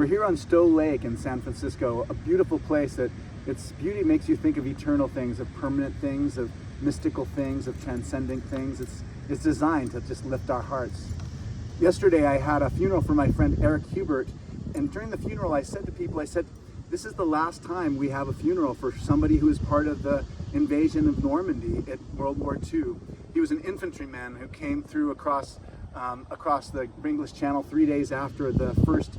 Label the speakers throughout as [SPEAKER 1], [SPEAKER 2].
[SPEAKER 1] We're here on Stowe Lake in San Francisco, a beautiful place that its beauty makes you think of eternal things, of permanent things, of mystical things, of transcending things. It's designed to just lift our hearts. Yesterday I had a funeral for my friend Eric Hubert, and during the funeral I said to people, this is the last time we have a funeral for somebody who was part of the invasion of Normandy at World War II. He was an infantryman who came through across the English Channel 3 days after the first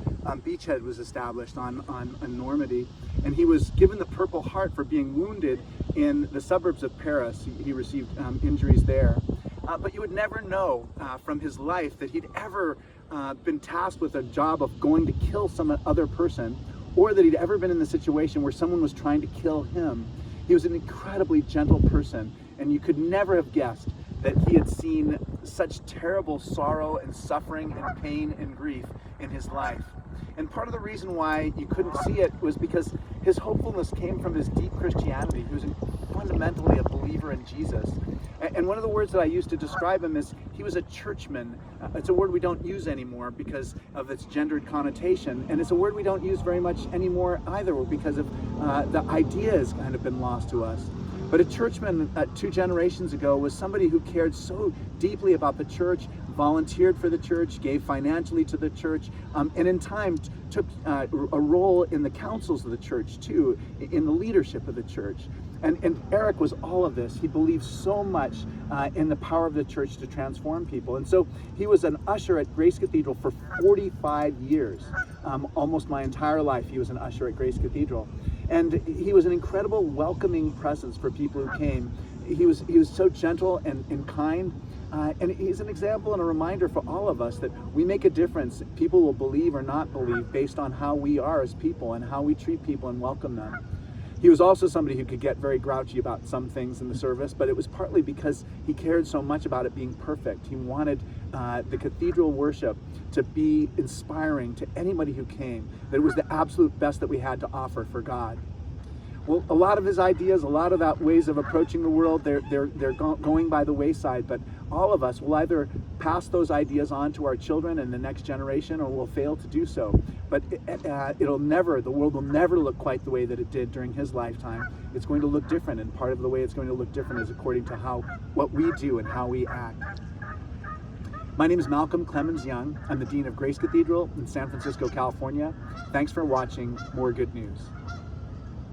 [SPEAKER 1] beachhead was established on Normandy, and he was given the Purple Heart for being wounded in the suburbs of Paris. He received injuries there. But you would never know from his life that he'd ever been tasked with a job of going to kill some other person, or that he'd ever been in the situation where someone was trying to kill him. He was an incredibly gentle person, and you could never have guessed that he had seen such terrible sorrow and suffering and pain and grief in his life. And part of the reason why you couldn't see it was because his hopefulness came from his deep Christianity. He was fundamentally a believer in Jesus. And one of the words that I used to describe him is he was a churchman. It's a word we don't use anymore because of its gendered connotation, and it's a word we don't use very much anymore either because of the idea has kind of been lost to us. But a churchman 2 generations ago was somebody who cared so deeply about the church, volunteered for the church, gave financially to the church, and in time took a role in the councils of the church too, in the leadership of the church. And Eric was all of this. He believed so much in the power of the church to transform people. And so he was an usher at Grace Cathedral for 45 years. Almost my entire life he was an usher at Grace Cathedral. And he was an incredible welcoming presence for people who came. He was so gentle and kind. And he's an example and a reminder for all of us that we make a difference. People will believe or not believe based on how we are as people and how we treat people and welcome them. He was also somebody who could get very grouchy about some things in the service, but it was partly because he cared so much about it being perfect. He wanted the cathedral worship to be inspiring to anybody who came, that it was the absolute best that we had to offer for God. Well, a lot of his ideas, a lot of that ways of approaching the world, they're going by the wayside, but all of us will either pass those ideas on to our children and the next generation, or we'll fail to do so. But the world will never look quite the way that it did during his lifetime. It's going to look different, and part of the way it's going to look different is according to what we do and how we act. My name is Malcolm Clemens Young. I'm the Dean of Grace Cathedral in San Francisco, California. Thanks for watching More Good News.